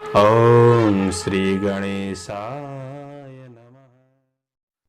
ओम श्री गणेशाय नमः।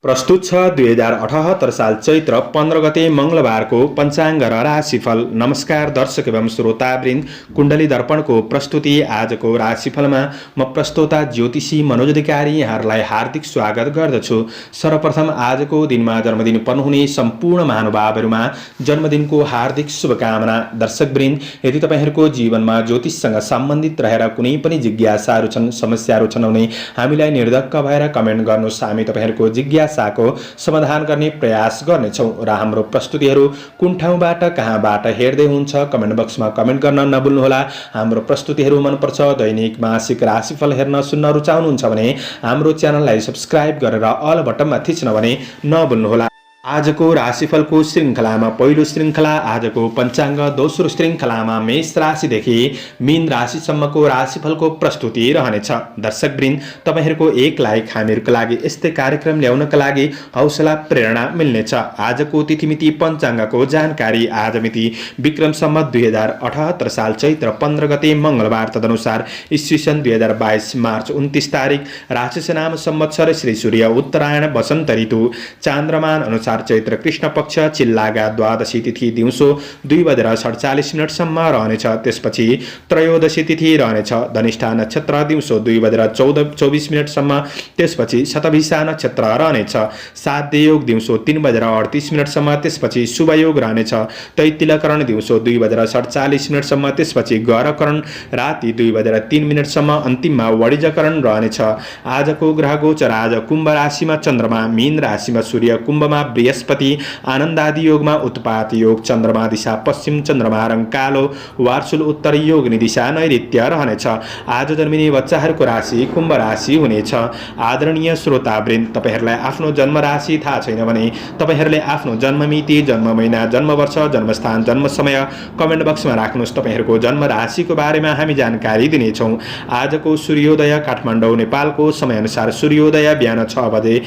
प्रस्तुत छ 2078 साल चैत्र 15 गते मंगलबारको पञ्चाङ्ग र राशिफल। नमस्कार दर्शक एवं श्रोतावृन्द, कुण्डली दर्पणको प्रस्तुति आजको राशिफलमा म प्रस्तोता ज्योतिषी मनोज अधिकारी यहाँहरूलाई हार्दिक स्वागत गर्दछु। सर्वप्रथम आजको दिनमा जन्मदिन पर्नुहुने सम्पूर्ण महानुभावहरूमा जन्मदिनको हार्दिक शुभकामना। दर्शकवृन्द, यदि तपाईँहरूको जीवनमा ज्योतिषसँग सम्बन्धित रहेर कुनै पनि जिज्ञासाहरू छन्, समस्याहरू छन् भने हामीलाई निर्धक्क भएर कमेन्ट गर्नुहोस्। हामी तपाईँहरूको जिज्ञासाको समाधान गर्ने प्रयास गर्नेछौँ र हाम्रो प्रस्तुतिहरू कुन ठाउँबाट कहाँबाट हेर्दै हुन्छ कमेन्ट बक्समा कमेन्ट गर्न नभुल्नुहोला। हाम्रो प्रस्तुतिहरू मनपर्छ, दैनिक मासिक राशिफल हेर्न सुन्न रुचाउनुहुन्छ भने हाम्रो च्यानललाई सब्स्क्राइब गरेर अल बटनमा थिच्न भने नभुल्नुहोला। आजको राशिफलको श्रृङ्खलामा पहिलो श्रृङ्खला आजको पञ्चाङ्ग, दोस्रो श्रृङ्खलामा मेष राशिदेखि मीन राशिसम्मको राशिफलको प्रस्तुति रहनेछ। दर्शकवृन्द, तपाईँहरूको एक लाइक हामीहरूको लागि यस्तै कार्यक्रम ल्याउनका लागि हौसला प्रेरणा मिल्नेछ। आजको तिथिमिति पञ्चाङ्गको जानकारी। आज मिति विक्रम सम्वत 2078 साल चैत्र 15 गते मंगलबार, तदनुसार ईस्वीसन 2022 मार्च 29 तारिक, राशिसनाम संवत्सर श्री सूर्य उत्तरायण वसन्त ऋतु, चान्द्रमान अनुसार चैत्र कृष्ण पक्ष चिल्लागा द्वादशी तिथि दिउँसो 2:47 रहनेछ। त्यसपछि त्रयोदशी तिथि रहनेछ। धनिष्ठा नक्षत्र दिउँसो 2:24 त्यसपछि शतभिषा नक्षत्र रहनेछ। साध्य योग दिउँसो 3:38 त्यसपछि शुभ योग रहनेछ। तैतिलकरण दिउँसो 2:47 त्यसपछि गौरकरण राति 2:03 अन्तिममा वणिजकरण रहनेछ। आजको ग्रह गोचर। आज कुम्भ राशिमा चन्द्रमा, मीन राशिमा सूर्य, कुम्भमा बृहस्पति, आनन्दादि योगमा उत्पात योग, चन्द्रमा दिशा पश्चिम, चन्द्रमा रङ कालो, वार्सुल उत्तर, योगनी दिशा नैऋत्य रहनेछ। आज जन्मिने बच्चाहरूको राशि कुम्भ राशि हुनेछ। आदरणीय श्रोतावृन्द, तपाईँहरूलाई आफ्नो जन्म राशि थाहा छैन भने तपाईँहरूले आफ्नो जन्ममिति, जन्म महिना, जन्म वर्ष, जन्मस्थान, जन्म समय कमेन्ट बक्समा राख्नुहोस्। तपाईँहरूको जन्म राशिको बारेमा हामी जानकारी दिनेछौँ। आजको सूर्योदय काठमाडौँ नेपालको समयअनुसार सूर्योदय बिहान 6 बजे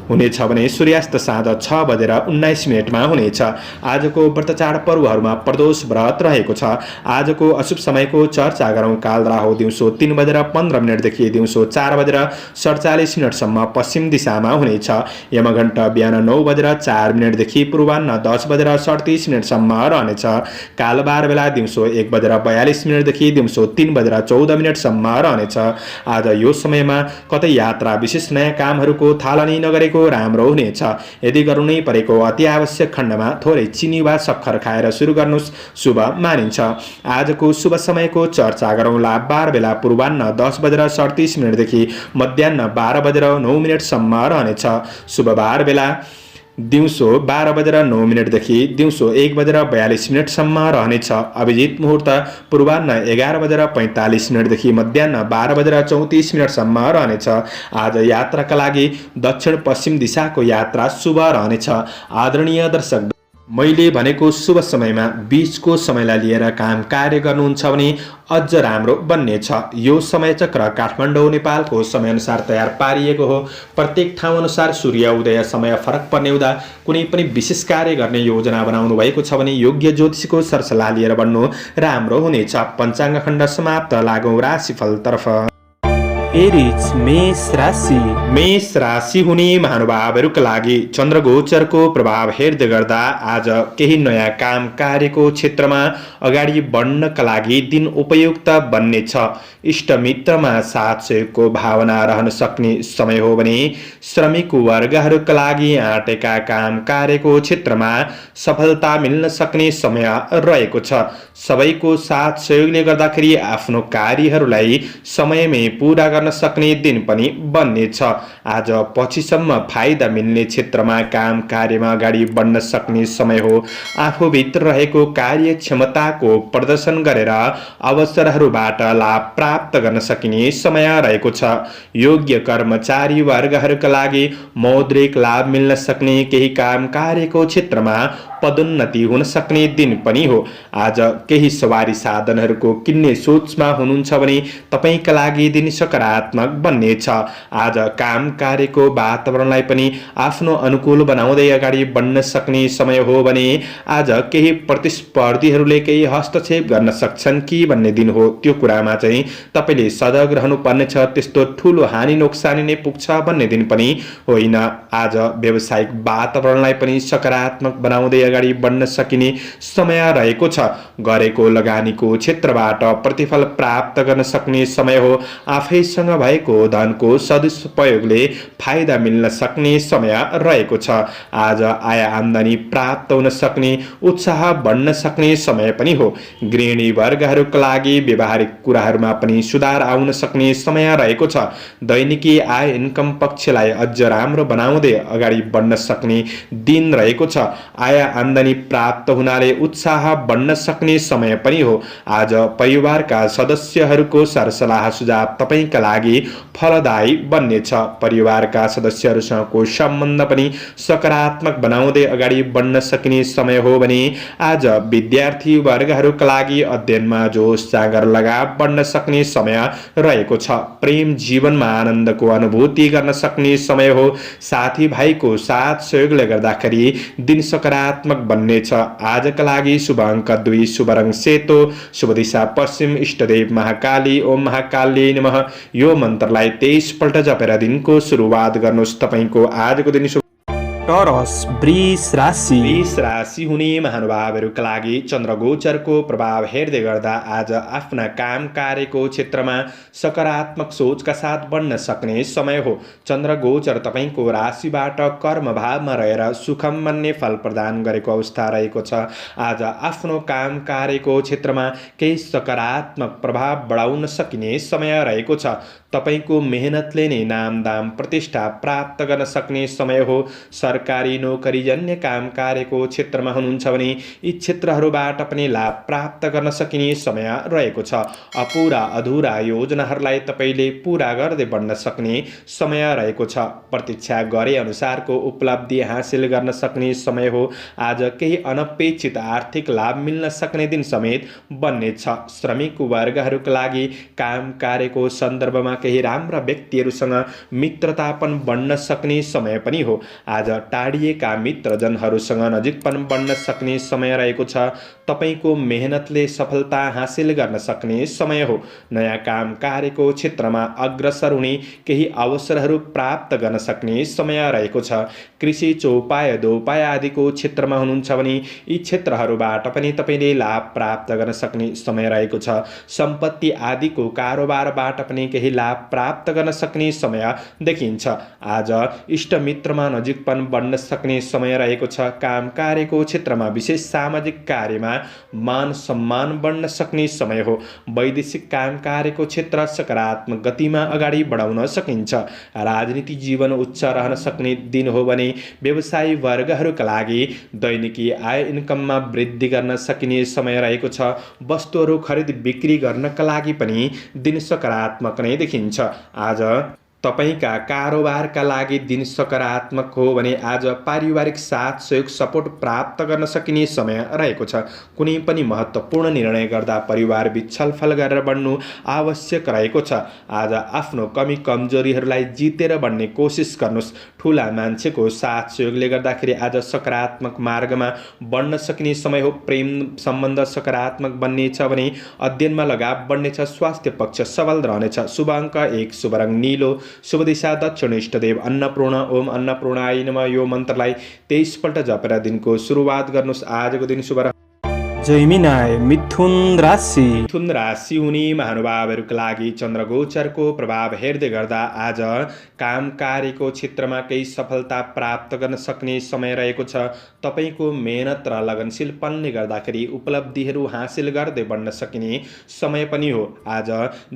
हुनेछ भने सूर्यास्त साँझ 6:19 हुनेछ। आजको व्रत चाड पर्वहरूमा प्रदोष व्रत रहेको छ। आजको अशुभ समयको चर्चा गरौँ। काल राहु दिउँसो 3:15 देखि दिउँसो 4:47 पश्चिम दिशामा हुनेछ। यमघण्ट बिहान 9:04 देखि पूर्वाह्न 10:37 रहनेछ। कालबार बेला दिउँसो 1:42 देखि दिउँसो 3:14 रहनेछ। आज यो समयमा कतै यात्रा, विशेष नयाँ कामहरूको थालनी नगरेको राम्रो हुनेछ। यदि गर्नु नै परेको अति आवश्यक खण्डमा थोरै चिनी वा सक्खर खाएर सुरु गर्नुहोस्, शुभ मानिन्छ। आजको शुभ समयको चर्चा गरौँ। लाभबार बेला पूर्वाह्न 10:37 देखि मध्याह्न 12:09 रहनेछ। शुभबार बेला दिउँसो 12:09 देखि दिउँसो 1:42 रहनेछ। अभिजित मुहुर्त पूर्वाह्न 11:45 देखि मध्याह्न 12:34 रहनेछ। आज यात्राका लागि दक्षिण पश्चिम दिशाको यात्रा शुभ रहनेछ। आदरणीय दर्शक, मैले भनेको शुभ समयमा बीचको समयलाई लिएर काम कार्य गर्नुहुन्छ भने अझ राम्रो बन्नेछ। यो समय चक्र काठमाडौँ नेपालको समयअनुसार तयार पारिएको हो। प्रत्येक ठाउँ अनुसार सूर्य उदय समय फरक पर्ने हुँदा कुनै पनि विशेष कार्य गर्ने योजना बनाउनु भएको छ भने योग्य ज्योतिषीको सरसल्लाह लिएर बन्नु राम्रो हुनेछ। पञ्चाङ्ग खण्ड समाप्त। लागौँ राशिफलतर्फ। एरिज मेष राशि। मेष राशि हुने महानुभावहरूका लागि चन्द्रगोचरको प्रभाव हेर्दै गर्दा आज केही नयाँ काम कार्यको क्षेत्रमा अगाडि बढ्नका लागि दिन उपयुक्त बन्नेछ। इष्टमित्रमा साथ सहयोगको भावना रहन सक्ने समय हो भने श्रमिक वर्गहरूका लागि आँटेका काम कार्यको क्षेत्रमा सफलता मिल्न सक्ने समय रहेको छ। सबैको साथ सहयोगले गर्दाखेरि आफ्नो कार्यहरूलाई समयमै पूरा गर्न सक्ने दिन पनि बन्नेछ। आज पछिसम्म फाइदा मिल्ने क्षेत्रमा काम कार्यमा अगाडि बढ्न सक्ने समय हो। आफूभित्र रहेको कार्यक्षमताको प्रदर्शन गरेर अवसरहरूबाट लाभ प्राप्त गर्न सकिने समय रहेको छ। योग्य कर्मचारी वर्गहरूका लागि मौद्रिक लाभ मिल्न सक्ने केही काम कार्यको क्षेत्रमा पदोन्नति हुन सक्ने दिन पनि हो। आज केही सवारी साधनहरूको किन्ने सोचमा हुनुहुन्छ भने तपाईँका लागि दिन सकारात्मक बन्नेछ। आज काम कार्यको वातावरणलाई पनि आफ्नो अनुकूल बनाउँदै अगाडि बढ्न सक्ने समय हो भने आज केही प्रतिस्पर्धीहरूले केही हस्तक्षेप गर्न सक्छन् कि भन्ने दिन हो। त्यो कुरामा चाहिँ तपाईँले सजग रहनुपर्नेछ। त्यस्तो ठुलो हानि नोक्सानी नै पुग्छ भन्ने दिन पनि होइन। आज व्यावसायिक वातावरणलाई पनि सकारात्मक बनाउँदै अगाडि बढ्न सकिने समय रहेको छ। गरेको लगानीको क्षेत्रबाट प्रतिफल प्राप्त गर्न सक्ने समय हो। आफैसँग भएको धनको सदुपयोगले फाइदा मिल्न सक्ने समय रहेको छ। आज आय आम्दानी प्राप्त हुन सक्ने, उत्साह बढ्न सक्ने समय पनि हो। गृहिणी वर्गहरूका लागि व्यवहारिक कुराहरूमा पनि सुधार आउन सक्ने समय रहेको छ। दैनिकी आय इन्कम पक्षलाई अझ राम्रो बनाउँदै अगाडि बढ्न सक्ने दिन रहेको छ। आय आम्दानी प्राप्त हुनाले उत्साह बढ्न सक्ने समय पनि हो। आज परिवारका सदस्यहरूको सरसल्लाह सुझाव तपाईँका लागि फलदायी बन्नेछ। परिवारका सदस्यहरूसँगको सम्बन्ध पनि सकारात्मक बनाउँदै अगाडि बढ्न सकिने समय हो भने आज विद्यार्थी वर्गहरूका लागि अध्ययनमा जोस जाँगर लगाव बढ्न सक्ने समय रहेको छ। प्रेम जीवनमा आनन्दको अनुभूति गर्न सक्ने समय हो। साथीभाइको साथ सहयोगले गर्दाखेरि दिन सकारात्मक बन्नेछ। आजका लागि शुभ अङ्क 2, शुभ रङ सेतो, शुभ दिशा पश्चिम, इष्टदेव महाकाली। ओम महाकाली नमः। यो मन्त्रलाई 23 पल्ट जपेर दिनको सुरुवात गर्नुहोस्। तपाईँको आजको दिन टोरस वृष राशि। वृष राशि हुने महानुभावहरूका लागि चन्द्रगोचरको प्रभाव हेर्दै गर्दा आज आफ्ना काम कार्यको क्षेत्रमा सकारात्मक सोचका साथ बढ्न सक्ने समय हो। चन्द्रगोचर तपाईँको राशिबाट कर्म भावमा रहेर सुखम मान्ने फल प्रदान गरेको अवस्था रहेको छ। आज आफ्नो काम कार्यको क्षेत्रमा केही सकारात्मक प्रभाव बढाउन सकिने समय रहेको छ। तपाईँको मेहनतले नै नाम दाम प्रतिष्ठा प्राप्त गर्न सक्ने समय हो। सरकारी नोकरीजन्य काम कार्यको क्षेत्रमा हुनुहुन्छ भने यी क्षेत्रहरूबाट पनि लाभ प्राप्त गर्न सकिने समय रहेको छ। अपुरा अधुरा योजनाहरूलाई तपाईँले पूरा गर्दै बढ्न सक्ने समय रहेको छ। प्रतीक्षा गरे अनुसारको उपलब्धि हासिल गर्न सक्ने समय हो। आज केही अनपेक्षित आर्थिक लाभ मिल्न सक्ने दिन समेत बन्नेछ। श्रमिक वर्गहरूका लागि काम कार्यको सन्दर्भमा केही राम्रा व्यक्तिहरूसँग मित्रतापन बढ्न सक्ने समय पनि हो। आज टाढिएका मित्रजनहरूसँग नजिकपन बढ्न सक्ने समय रहेको छ। तपाईँको मेहनतले सफलता हासिल गर्न सक्ने समय हो। नयाँ काम कार्यको क्षेत्रमा अग्रसर हुने केही अवसरहरू प्राप्त गर्न सक्ने समय रहेको छ। कृषि चौपाय दोपाय आदिको क्षेत्रमा हुनुहुन्छ भने यी क्षेत्रहरूबाट पनि तपाईँले लाभ प्राप्त गर्न सक्ने समय रहेको छ। सम्पत्ति आदिको कारोबारबाट पनि केही लाभ प्राप्त गर्न सक्ने समय देखिन्छ। आज इष्टमित्रमा नजिकपन बढ्न सक्ने समय रहेको छ। काम कार्यको क्षेत्रमा विशेष सामाजिक कार्यमा मान सम्मान बढ्न सक्ने समय हो। वैदेशिक काम कार्यको क्षेत्र सकारात्मक गतिमा अगाडि बढाउन सकिन्छ। राजनीति जीवन उच्च रहन सक्ने दिन हो भने व्यवसायी वर्गहरूका लागि दैनिकी आय इन्कममा वृद्धि गर्न सकिने समय रहेको छ। वस्तुहरू खरिद बिक्री गर्नका लागि पनि दिन सकारात्मक नै देखिन्छ। आज तपाईका कारोबारका लागि दिन सकारात्मक हो भने आज पारिवारिक साथ सहयोग सपोर्ट प्राप्त गर्न सकिने समय रहेको छ। कुनै पनि महत्त्वपूर्ण निर्णय गर्दा परिवारबीच छलफल गरेर बढ्नु आवश्यक रहेको छ। आज आफ्नो कमी कमजोरीहरूलाई जितेर बढ्ने कोसिस गर्नुहोस्। ठुला मान्छेको साथ सहयोगले गर्दाखेरि आज सकारात्मक मार्गमा बढ्न सकिने समय हो। प्रेम सम्बन्ध सकारात्मक बन्नेछ भने अध्ययनमा लगाव बढ्नेछ। स्वास्थ्य पक्ष सबल रहनेछ। शुभ अङ्क 1, शुभ रङ नीलो, शुभ दिशा दक्षिण, इष्टदेव अन्नपूर्ण। ओम अन्नपूर्णाय नमः। यो मन्त्रलाई 23 पल्ट जपेर दिनको सुरुवात गर्नुहोस्। आजको दिन शुभ जैमिनाय मिथुन राशि। मिथुन राशि हुने महानुभावहरूका लागि चन्द्रगोचरको प्रभाव हेर्दै गर्दा आज काम कार्यको क्षेत्रमा केही सफलता प्राप्त गर्न सक्ने समय रहेको छ। तपाईँको मेहनत र लगनशीलपनले गर्दाखेरि उपलब्धिहरू हासिल गर्दै बढ्न सकिने समय पनि हो। आज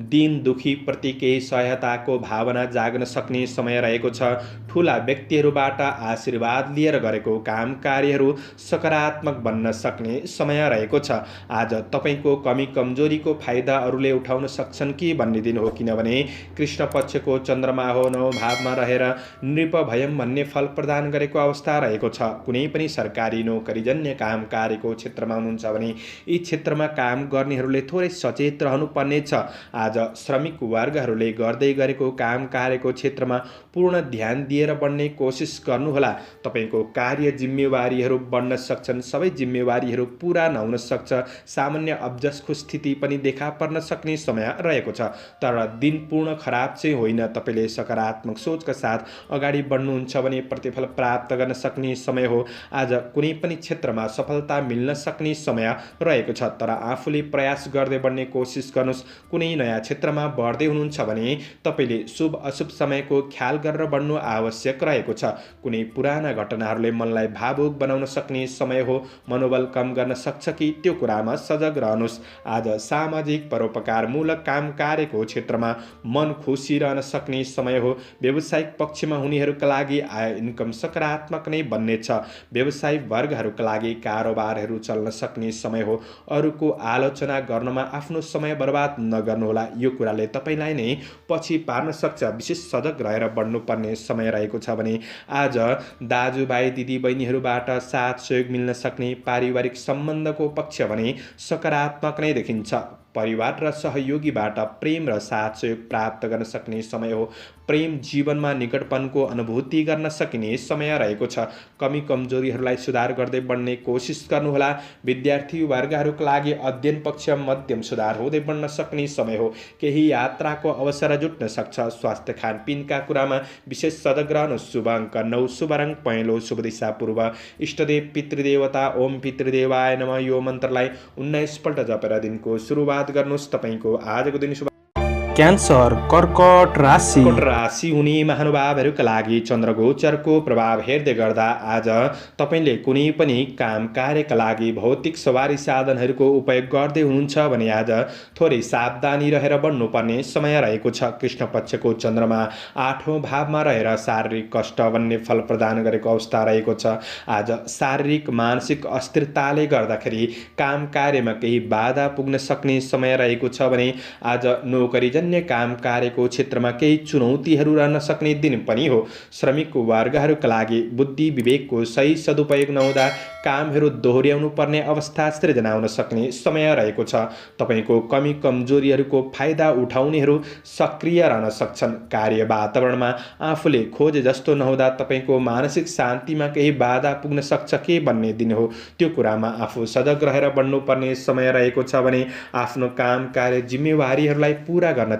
दीन दुखी प्रति केही सहायताको भावना जाग्न सक्ने समय रहेको छ। ठुला व्यक्तिहरूबाट आशीर्वाद लिएर गरेको काम कार्यहरू सकारात्मक बन्न सक्ने समय रहेको छ। आज तपाईँको कमी कमजोरीको फाइदा अरूले उठाउन सक्छन् कि भन्ने दिन हो, किनभने कृष्ण पक्षको चन्द्रमा हो 9 भावमा रहेर नृप भयम भन्ने फल प्रदान गरेको अवस्था रहेको छ। कुनै पनि सरकारी नोकरीजन्य काम कार्यको क्षेत्रमा हुनुहुन्छ भने यी क्षेत्रमा काम गर्नेहरूले थोरै सचेत रहनुपर्ने छ। आज श्रमिक वर्गहरूले गर्दै गरेको काम कार्यको क्षेत्रमा पूर्ण ध्यान दिएर बढ्ने कोसिस गर्नुहोला। तपाईँको कार्य जिम्मेवारीहरू बढ्न सक्छन्, सबै जिम्मेवारीहरू पुरा नहुन सक्छ। सामान्य अब्जसको स्थिति पनि देखा पर्न सक्ने समय रहेको छ। तर दिन पूर्ण खराब चाहिँ होइन। तपाईँले सकारात्मक सोचका साथ अगाडि बढ्नुहुन्छ भने प्रतिफल प्राप्त गर्न सक्ने समय हो। आज कुनै पनि क्षेत्रमा सफलता मिल्न सक्ने समय रहेको छ। तर आफूले प्रयास गर्दै बढ्ने कोसिस गर्नुहोस्। कुनै नयाँ क्षेत्रमा बढ्दै हुनुहुन्छ भने तपाईँले शुभ अशुभ समयको ख्याल गरेर बढ्नु आवश्यक रहेको छ। कुनै पुराना घटनाहरूले मनलाई भावुक बनाउन सक्ने समय हो। मनोबल कम गर्न सक्छ कि त्यो कुरामा सजग रहनुहोस्। आज सामाजिक परोपकारमूलक काम कार्यको क्षेत्रमा मन खुसी रहन सक्ने समय हो। व्यावसायिक पक्षमा हुनेहरूका लागि आय इन्कम सकारात्मक नै बन्नेछ। व्यवसायी वर्गहरूका लागि कारोबारहरू चल्न सक्ने समय हो। अरूको आलोचना गर्नमा आफ्नो समय बर्बाद नगर्नुहोला। यो कुराले तपाईँलाई नै पछि पार्न सक्छ। विशेष सजग रहेर बढ्नुपर्ने समय रहेको छ भने आज दाजुभाइ दिदीबहिनीहरूबाट साथ सहयोग मिल्न सक्ने पारिवारिक सम्बन्धको पक्ष भने सकारात्मक नै देखिन्छ। परिवार र सहयोगीबाट प्रेम र साथ सहयोग प्राप्त गर्न सक्ने समय हो। प्रेम जीवनमा निकटपनको अनुभूति गर्न सकिने समय रहेको छ। कमी कमजोरीहरूलाई सुधार गर्दै बढ्ने कोसिस गर्नुहोला। विद्यार्थी वर्गहरूका लागि अध्ययन पक्ष मध्यम सुधार हुँदै बढ्न सक्ने समय हो। केही यात्राको अवसर जुट्न सक्छ। स्वास्थ्य खानपिनका कुरामा विशेष सजग रहनुहोस्। शुभ अङ्क 9, शुभ रङ पहेँलो, शुभ दिशा पूर्व। इष्टदेव पितृदेवता ओम पितृदेवाय नमः यो मन्त्रलाई 19 पल्ट जपेर दिनको सुरुवात गर्नुहोस्। तपाईँको आजको दिन शुभ। क्यान्सर कर्कट राशि। कर्कट राशि हुने महानुभावहरूका लागि चन्द्रगोचरको प्रभाव हेर्दै गर्दा आज तपाईँले कुनै पनि काम कार्यका लागि भौतिक सवारी साधनहरूको उपयोग गर्दै हुनुहुन्छ भने आज थोरै सावधानी रहेर बढ्नुपर्ने समय रहेको छ। कृष्ण पक्षको चन्द्रमा 8औं भावमा रहेर शारीरिक कष्ट भन्ने फल प्रदान गरेको अवस्था रहेको छ। आज शारीरिक मानसिक अस्थिरताले गर्दाखेरि काम कार्यमा केही बाधा पुग्न सक्ने समय रहेको छ भने आज नोकरीजन्य काम कार्यको क्षेत्रमा केही चुनौतीहरू रहन सक्ने दिन पनि हो। श्रमिक वर्गहरूका लागि बुद्धि विवेकको सही सदुपयोग नहुँदा कामहरू दोहोर्याउनु पर्ने अवस्था सृजना हुन सक्ने समय रहेको छ। तपाईँको कमी कमजोरीहरूको फाइदा उठाउनेहरू सक्रिय रहन सक्छन्। कार्य वातावरणमा आफूले खोजे जस्तो नहुँदा तपाईँको मानसिक शान्तिमा केही बाधा पुग्न सक्छ के भन्ने दिन हो। त्यो कुरामा आफू सजग रहेर बढ्नुपर्ने समय रहेको छ भने आफ्नो काम कार्य जिम्मेवारीहरूलाई पूरा गर्नतिर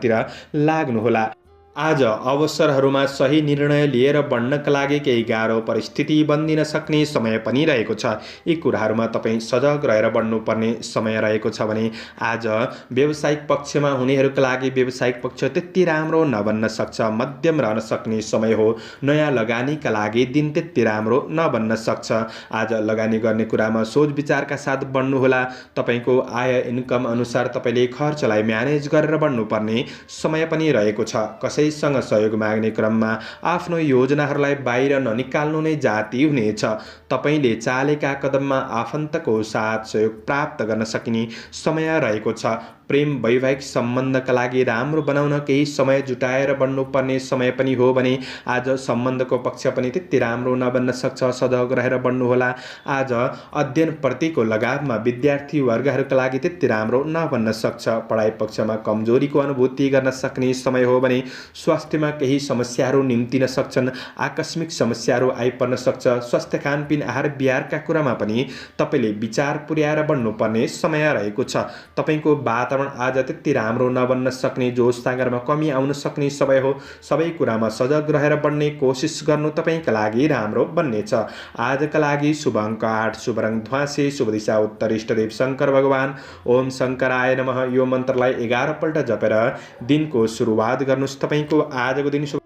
लाग्नुहोला। आज अवसरहरूमा सही निर्णय लिएर बढ्नका लागि केही गाह्रो परिस्थिति बन्दिन सक्ने समय पनि रहेको छ। यी कुराहरूमा तपाईँ सजग रहेर बढ्नुपर्ने समय रहेको छ भने आज व्यावसायिक पक्षमा हुनेहरूका लागि व्यावसायिक पक्ष त्यति राम्रो नबन्न सक्छ। मध्यम रहन सक्ने समय हो। नयाँ लगानीका लागि दिन त्यति राम्रो नबन्न सक्छ। आज लगानी गर्ने कुरामा सोच विचारका साथ बढ्नुहोला। तपाईँको आय इन्कम अनुसार तपाईँले खर्चलाई म्यानेज गरेर बढ्नुपर्ने समय पनि रहेको छ। कसैसँग सहयोग माग्ने क्रममा आफ्नो योजनाहरूलाई बाहिर ननिकाल्नु नै जाति हुनेछ। तपाईँले चालेका कदममा आफन्तको साथ सहयोग प्राप्त गर्न सकिने समय रहेको छ। प्रेम वैवाहिक सम्बन्धका लागि राम्रो बनाउन केही समय जुटाएर बढ्नुपर्ने समय पनि हो भने आज सम्बन्धको पक्ष पनि त्यति राम्रो नबन्न सक्छ। सजग रहेर बढ्नुहोला। आज अध्ययनप्रतिको लगावमा विद्यार्थी वर्गहरूका लागि त्यति राम्रो नबन्न सक्छ। पढाइ पक्षमा कमजोरीको अनुभूति गर्न सक्ने समय हो भने स्वास्थ्यमा केही समस्याहरू निम्तिन सक्छन्। आकस्मिक समस्याहरू आइपर्न सक्छ। स्वास्थ्य खानपिन आहार विहारका कुरामा पनि तपाईँले विचार पुर्याएर बढ्नुपर्ने समय रहेको छ। तपाईँको वातावरण आज त्यति राम्रो नबन्न सक्ने, जोस जाँगरमा कमी आउन सक्ने समय हो। सबै कुरामा सजग रहेर बढ्ने कोसिस गर्नु तपाईँका लागि राम्रो बन्नेछ। आजका लागि शुभ अङ्क 8, शुभ रङ ध्वाँसे, शुभ दिशा उत्तर। इष्टदेव शङ्कर भगवान ओम शङ्कराय नमः यो मन्त्रलाई 11 पल्ट जपेर दिनको सुरुवात गर्नुहोस्। तपाईँको आजको दिन शुभ।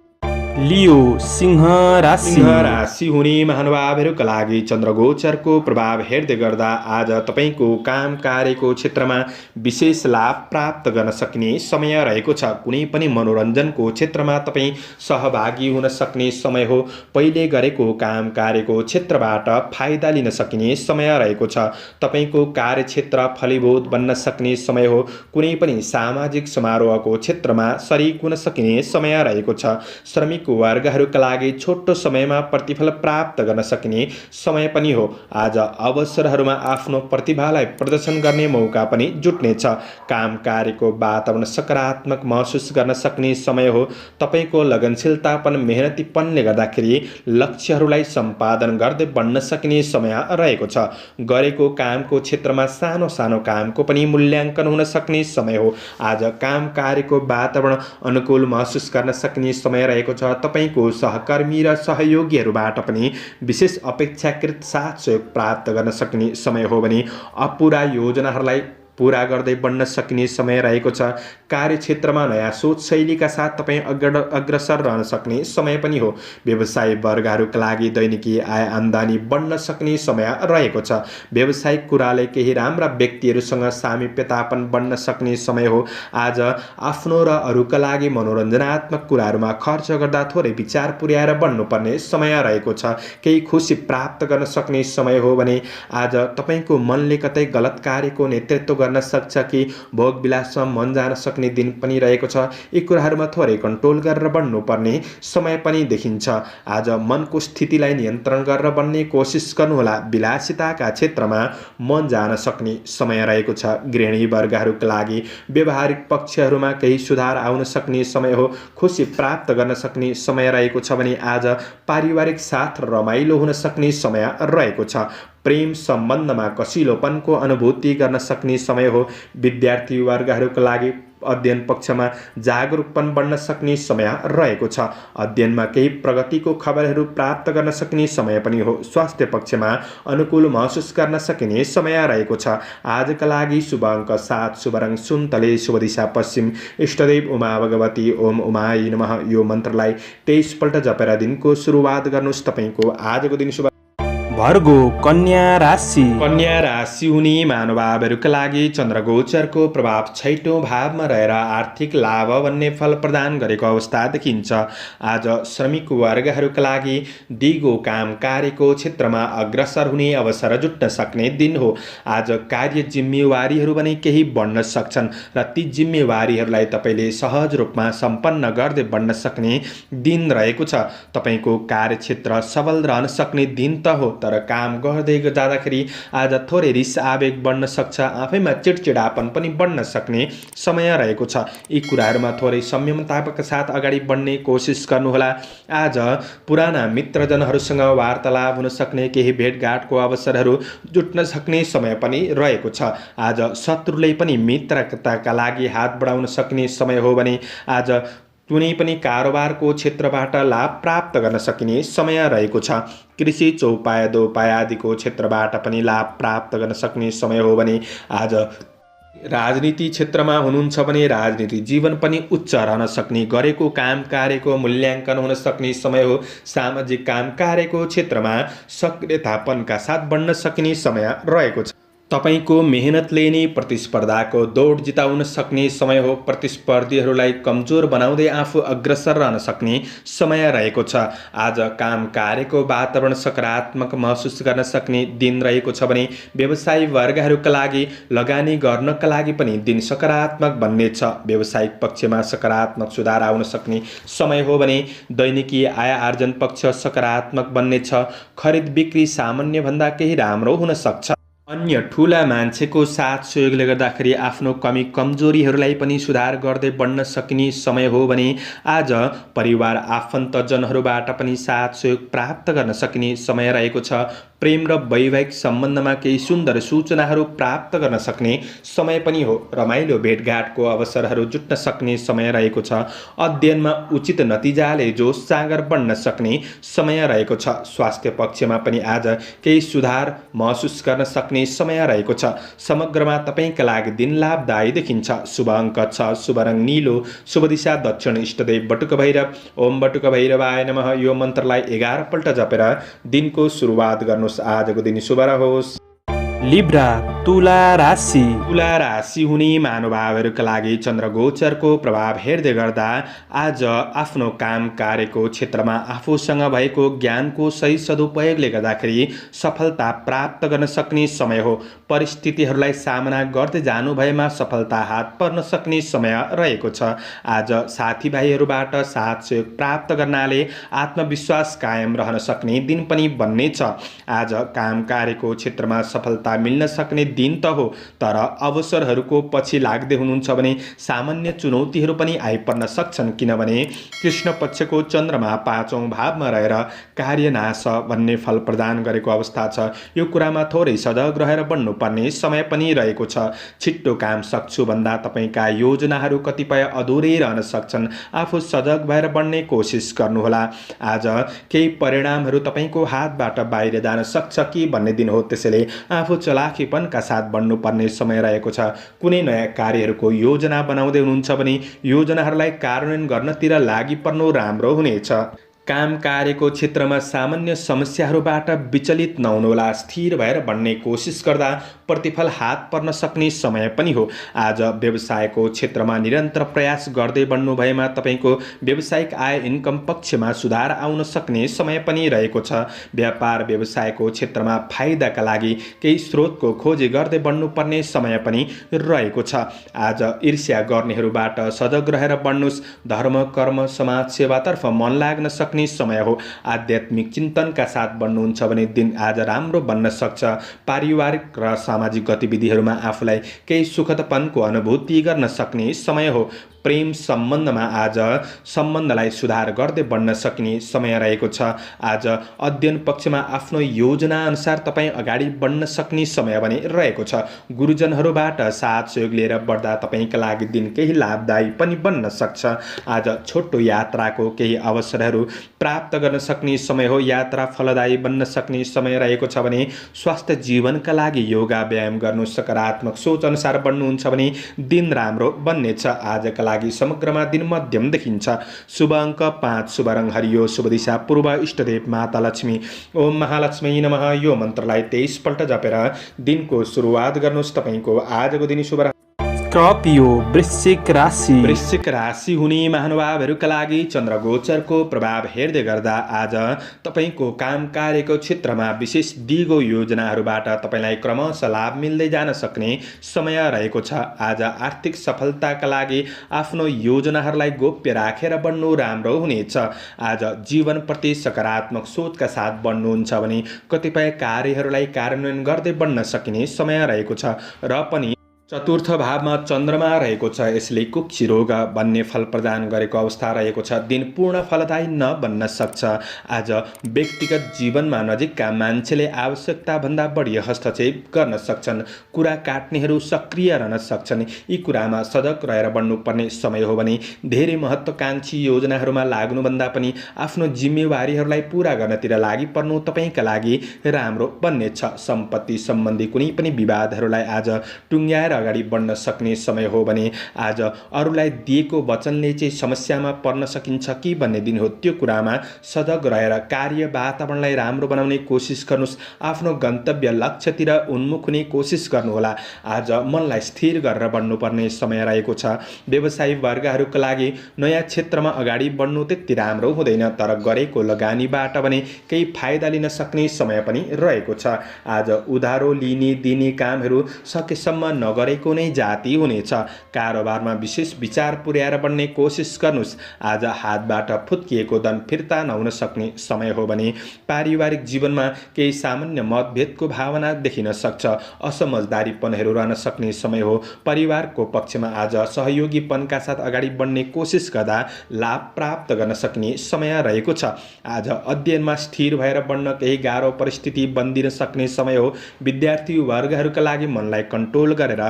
लियो सिंह राशि राशि हुने महानुभावहरूका लागि चन्द्रगोचरको प्रभाव हेर्दै गर्दा आज तपाईँको काम कार्यको क्षेत्रमा विशेष लाभ प्राप्त गर्न सक्ने समय रहेको छ। कुनै पनि मनोरञ्जनको क्षेत्रमा तपाईँ सहभागी हुन सक्ने समय हो। पहिले गरेको काम कार्यको क्षेत्रबाट फाइदा लिन सकिने समय रहेको छ। तपाईँको कार्यक्षेत्र फलीभूत बन्न सक्ने समय हो। कुनै पनि सामाजिक समारोहको क्षेत्रमा सरिक हुन सकिने समय रहेको छ। श्रमिक वर्गहरूका लागि छोटो समयमा प्रतिफल प्राप्त गर्न सकिने समय पनि हो। आज अवसरहरूमा आफ्नो प्रतिभालाई प्रदर्शन गर्ने मौका पनि जुट्नेछ। काम कार्यको वातावरण सकारात्मक महसुस गर्न सक्ने समय हो। तपाईँको लगनशीलतापन मेहनतीपनले गर्दाखेरि लक्ष्यहरूलाई सम्पादन गर्दै बढ्न सकिने समय रहेको छ। गरेको कामको क्षेत्रमा सानो सानो कामको पनि मूल्याङ्कन हुन सक्ने समय हो। आज काम कार्यको वातावरण अनुकूल महसुस गर्न सक्ने समय रहेको छ। तपाईको सहकर्मी र सहयोगीहरूबाट पनि विशेष अपेक्षाकृत साथ सहयोग प्राप्त गर्न सक्ने समय हो भने अपुरा योजनाहरूलाई पूरा गर्दै बढ्न सकिने समय रहेको छ। कार्यक्षेत्रमा नयाँ सोच शैलीका साथ तपाईँ अग्रसर रहन सक्ने समय पनि हो। व्यवसायी वर्गहरूका लागि दैनिकी आय आम्दानी बढ्न सक्ने समय रहेको छ। व्यावसायिक कुराले केही राम्रा व्यक्तिहरूसँग सामिप्यतापन बढ्न सक्ने समय हो। आज आफ्नो र अरूका लागि मनोरञ्जनात्मक कुराहरूमा खर्च गर्दा थोरै विचार पुर्याएर बढ्नुपर्ने समय रहेको छ। केही खुसी प्राप्त गर्न सक्ने समय हो भने आज तपाईँको मनले कतै गलत कार्यको नेतृत्व गर्न सक्छ कि भोग विलासमा मन जान सक्ने दिन पनि रहेको छ। यी कुराहरूमा थोरै कन्ट्रोल गरेर बढ्नुपर्ने समय पनि देखिन्छ। आज मनको स्थितिलाई नियन्त्रण गरेर बढ्ने कोसिस गर्नुहोला। विलासिताका क्षेत्रमा मन जान सक्ने समय रहेको छ। गृहिणी वर्गहरूका लागि व्यवहारिक पक्षहरूमा केही सुधार आउन सक्ने समय हो। खुसी प्राप्त गर्न सक्ने समय रहेको छ भने आज पारिवारिक साथ रमाइलो हुन सक्ने समय रहेको छ। प्रेम सम्बन्धमा कसिलोपनको अनुभूति गर्न सक्ने समय हो। विद्यार्थी वर्गहरूका लागि अध्ययन पक्षमा जागरुकपन बढ्न सक्ने समय रहेको छ। अध्ययनमा केही प्रगतिको खबरहरू प्राप्त गर्न सक्ने समय पनि हो। स्वास्थ्य पक्षमा अनुकूल महसुस गर्न सकिने समय रहेको छ। आजका लागि शुभ अङ्क 7, शुभ रङ सुन्तले, शुभ दिशा पश्चिम, इष्टदेव उमा भगवती ओम उमाय नमः। यो मन्त्रलाई 23 पल्ट जपेर दिनको सुरुवात गर्नुहोस्। तपाईँको आजको दिन शुभ। भर्गो कन्या राशि हुने महानुभावहरूका लागि चन्द्रगोचरको प्रभाव 6औं भावमा रहेर आर्थिक लाभ भन्ने फल प्रदान गरेको अवस्था देखिन्छ। आज श्रमिक वर्गहरूका लागि दिगो काम कार्यको क्षेत्रमा अग्रसर हुने अवसर जुट्न सक्ने दिन हो। आज कार्य जिम्मेवारीहरू पनि केही बढ्न सक्छन् र ती जिम्मेवारीहरूलाई तपाईँले सहज रूपमा सम्पन्न गर्दै बढ्न सक्ने दिन रहेको छ। तपाईँको कार्यक्षेत्र सबल रहन सक्ने दिन त हो, तर काम गर्दै जाँदाखेरि आज थोरै रिस आवेग बढ्न सक्छ। आफैमा चिडचिडापन पनि बढ्न सक्ने समय रहेको छ। यी कुराहरूमा थोरै संयमताका साथ अगाडि बढ्ने कोसिस गर्नुहोला। आज पुराना मित्रजनहरूसँग वार्तालाप हुन सक्ने, केही भेटघाटको अवसरहरू जुट्न सक्ने समय पनि रहेको छ। आज शत्रुले पनि मित्रताका लागि हात बढाउन सक्ने समय हो भने आज कुनै पनि कारोबारको क्षेत्रबाट लाभ प्राप्त गर्न सकिने समय रहेको छ। कृषि चौपाया दोपाया आदिको क्षेत्रबाट पनि लाभ प्राप्त गर्न सक्ने समय हो भने आज राजनीति क्षेत्रमा हुनुहुन्छ भने राजनीति जीवन पनि उच्च रहन सक्ने, गरेको काम कार्यको मूल्याङ्कन हुन सक्ने समय हो। सामाजिक काम कार्यको क्षेत्रमा सक्रियतापनका साथ बढ्न सकिने समय रहेको छ। तपाईको मेहनतले नै प्रतिस्पर्धाको दौड जिताउन सक्ने समय हो। प्रतिस्पर्धीहरूलाई कमजोर बनाउँदै आफू अग्रसर रहन सक्ने समय रहेको छ। आज काम कार्यको वातावरण सकारात्मक महसुस गर्न सक्ने दिन रहेको छ भने व्यवसायी वर्गहरूका लागि लगानी गर्नका लागि पनि दिन सकारात्मक बन्नेछ। व्यावसायिक पक्षमा सकारात्मक सुधार आउन सक्ने समय हो भने दैनिकी आय आर्जन पक्ष सकारात्मक बन्नेछ। खरिद बिक्री सामान्यभन्दा केही राम्रो हुन सक्छ। अन्य ठुला मान्छेको साथ सहयोगले गर्दाखेरि आफ्नो कमी कमजोरीहरूलाई पनि सुधार गर्दै बढ्न सकिने समय हो भने आज परिवार आफन्तजनहरूबाट पनि साथ सहयोग प्राप्त गर्न सकिने समय रहेको छ। प्रेम र वैवाहिक सम्बन्धमा केही सुन्दर सूचनाहरू प्राप्त गर्न सक्ने समय पनि हो। रमाइलो भेटघाटको अवसरहरू जुट्न सक्ने समय रहेको छ। अध्ययनमा उचित नतिजाले जोस जाँगर बढ्न सक्ने समय रहेको छ। स्वास्थ्य पक्षमा पनि आज केही सुधार महसुस गर्न सक्ने सक्ने समय रहेको छ। समग्रमा तपाईका लागि दिन लाभदायी देखिन्छ। शुभ अङ्क 6, शुभ रङ नीलो, शुभ दिशा दक्षिण, इष्टदेव बटुक भैरव। ओम बटुक भैरवाय नमः। यो मन्त्रलाई 11 पल्ट जपेर दिनको सुरुवात गर्नुहोस्। आजको दिन शुभ रहोस्। लिब्रा तुला राशि। तुला राशि हुने महानुभावहरूका लागि चन्द्रगोचरको प्रभाव हेर्दै गर्दा आज आफ्नो काम कार्यको क्षेत्रमा आफूसँग भएको ज्ञानको सही सदुपयोगले गर्दाखेरि सफलता प्राप्त गर्न सक्ने समय हो। परिस्थितिहरूलाई सामना गर्दै जानु भएमा सफलता हात पर्न सक्ने समय रहेको छ। आज साथीभाइहरूबाट साथ सहयोग प्राप्त गर्नाले आत्मविश्वास कायम रहन सक्ने दिन पनि बन्नेछ। आज काम कार्यको क्षेत्रमा सफलता मिल्न सक्ने दिन त हो, तर अवसरहरूको पछि लाग्दै हुनुहुन्छ भने सामान्य चुनौतीहरू पनि आइपर्न सक्छन्, किनभने कृष्ण पक्षको चन्द्रमा 5औं भावमा रहेर कार्यनाश भन्ने फल प्रदान गरेको अवस्था छ। यो कुरामा थोरै सजग रहेर बढ्नुपर्ने समय पनि रहेको छ। छिट्टो काम सक्छु भन्दा तपाईका योजनाहरू कतिपय अधुरै रहन सक्छन्। आफू सजग भएर बढ्ने कोसिस गर्नुहोला। आज केही परिणामहरू तपाईको हातबाट बाहिर जान सक्छ कि भन्ने दिन हो, त्यसैले आफू चलाखीपनका साथ बढ्नुपर्ने समय रहेको छ। कुनै नयाँ कार्यहरूको योजना बनाउँदै हुनुहुन्छ भने योजनाहरूलाई कार्यान्वयन गर्नतिर लागि पर्नु राम्रो हुनेछ। काम कार्यको क्षेत्रमा सामान्य समस्याहरूबाट विचलित नहुनुहोला। स्थिर भएर बढ्ने कोसिस गर्दा प्रतिफल हात पर्न सक्ने समय पनि हो। आज व्यवसायको क्षेत्रमा निरन्तर प्रयास गर्दै बढ्नु भएमा तपाईको व्यावसायिक आय इन्कम पक्षमा सुधार आउन सक्ने समय पनि रहेको छ। व्यापार व्यवसायको क्षेत्रमा फाइदाका लागि केही स्रोतको खोजी गर्दै बढ्नुपर्ने समय पनि रहेको छ। आज ईर्ष्या गर्नेहरूबाट सजग रहेर बढ्नुहोस्। धर्म कर्म समाज सेवातर्फ मन लाग्न सक्ने समय हो। आध्यात्मिक चिन्तनका साथ बढ्नुहुन्छ भने दिन आज राम्रो बन्न सक्छ। पारिवारिक र सामाजिक गतिविधिहरूमा आफूलाई केही सुखदपनको अनुभूति गर्न सक्ने समय हो। प्रेम सम्बन्धमा आज सम्बन्धलाई सुधार गर्दै बढ्न सक्ने समय रहेको छ। आज अध्ययन पक्षमा आफ्नो योजना अनुसार तपाईँ अगाडि बढ्न सक्ने समय पनि रहेको छ। गुरुजनहरूबाट साथ सहयोग लिएर बढ्दा तपाईँका लागि दिन केही लाभदायी पनि बन्न सक्छ। आज छोटो यात्राको केही अवसरहरू प्राप्त गर्न सक्ने समय हो। यात्रा फलदायी बन्न सक्ने समय रहेको छ भने स्वास्थ्य जीवनका लागि योगा व्यायाम गर्नु, सकारात्मक सोच अनुसार बढ्नुहुन्छ भने दिन राम्रो बन्नेछ। आजका लागि समग्रमा दिन मध्यम देखिन्छ। शुभ अङ्क 5, शुभ रङ हरियो, शुभ दिशा पूर्व, इष्टदेव माता लक्ष्मी। ओम महालक्ष्मी नमः। यो मन्त्रलाई 23 पल्ट जपेर दिनको सुरुवात गर्नुहोस्। तपाईको आजको दिन शुभ। स्कर्पियो वृश्चिक राशि। वृश्चिक राशि हुने महानुभावहरूका लागि चन्द्रगोचरको प्रभाव हेर्दै गर्दा आज तपाईको काम कार्यको क्षेत्रमा विशेष दिगो योजनाहरूबाट तपाईलाई क्रमशः लाभ मिल्दै जान सक्ने समय रहेको छ। आज आर्थिक सफलताका लागि आफ्नो योजनाहरूलाई गोप्य राखेर बढ्नु राम्रो हुनेछ। आज जीवनप्रति सकारात्मक सोचका साथ बढ्नुहुन्छ भने कतिपय कार्यहरूलाई कार्यान्वयन गर्दै बढ्न सकिने समय रहेको छ। र पनि चतुर्थ भावमा चन्द्रमा रहेको छ, यसले कुक्षी रोग भन्ने फल प्रदान गरेको अवस्था रहेको छ। दिन पूर्ण फलदायी नबन्न सक्छ। आज व्यक्तिगत जीवनमा नजिकका मान्छेले आवश्यकताभन्दा बढी हस्तक्षेप गर्न सक्छन्। कुरा काट्नेहरू सक्रिय रहन सक्छन्। यी कुरामा सजग रहेर बढ्नुपर्ने समय हो भने धेरै महत्त्वकाङ्क्षी योजनाहरूमा लाग्नुभन्दा पनि आफ्नो जिम्मेवारीहरूलाई पूरा गर्नतिर लागि पर्नु तपाईँका लागि राम्रो बन्नेछ। सम्पत्ति सम्बन्धी कुनै पनि विवादहरूलाई आज टुङ्ग्याएर अगाडि बढ्न सक्ने समय हो भने आज अरूलाई दिएको वचनले चाहिँ समस्यामा पर्न सकिन्छ कि भन्ने दिन हो। त्यो कुरामा सजग रहेर कार्य वातावरणलाई राम्रो बनाउने कोसिस गर्नुहोस्। आफ्नो गन्तव्य लक्ष्यतिर उन्मुख हुने कोसिस गर्नुहोला। आज मनलाई स्थिर गरेर बढ्नुपर्ने समय रहेको छ। व्यवसायी वर्गहरूका लागि नयाँ क्षेत्रमा अगाडि बढ्नु त्यति राम्रो हुँदैन, तर गरेको लगानीबाट भने केही फाइदा लिन सक्ने समय पनि रहेको छ। आज उधारो लिने दिने कामहरू सकेसम्म नगरेको नै जाति हुनेछ। कारोबारमा विशेष विचार पुर्याएर बढ्ने कोसिस गर्नुहोस्। आज हातबाट फुत्किएको धन फिर्ता नहुन सक्ने समय हो भने पारिवारिक जीवनमा केही सामान्य मतभेदको भावना देखिन सक्छ। असमझदारीपनहरू रहन सक्ने समय हो। परिवारको पक्षमा आज सहयोगीपनका साथ अगाडि बढ्ने कोसिस गर्दा लाभ प्राप्त गर्न सक्ने समय रहेको छ। आज अध्ययनमा स्थिर भएर बढ्न केही गाह्रो परिस्थिति बन्दिन सक्ने समय हो। विद्यार्थी वर्गहरूका लागि मनलाई कन्ट्रोल गरेर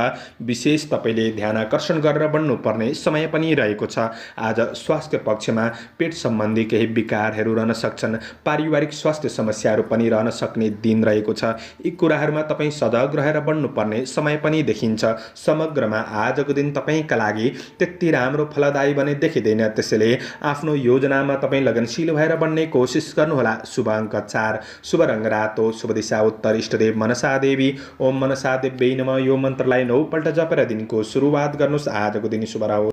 विशेष तपाईँले ध्यानाकर्षण गरेर बढ्नुपर्ने समय पनि रहेको छ। आज स्वास्थ्य पक्षमा पेट सम्बन्धी केही विकारहरू रहन सक्छन्। पारिवारिक स्वास्थ्य समस्याहरू पनि रहन सक्ने दिन रहेको छ। यी कुराहरूमा तपाईँ सजग रहेर बढ्नुपर्ने समय पनि देखिन्छ। समग्रमा आजको दिन तपाईँका लागि त्यति राम्रो फलदायी भने देखिँदैन। त्यसैले आफ्नो योजनामा तपाईँ लगनशील भएर बढ्ने कोसिस गर्नुहोला। शुभ अङ्क 4, शुभ रङ रातो, शुभ दिशा उत्तर, इष्टदेव मनसा देवी। ओम मनसा देव्यै नमः। यो मन्त्रलाई 9 पल्ट जपेर दिनको सुरुवात गर्नुहोस्। आजको दिन शुभ रहोस्।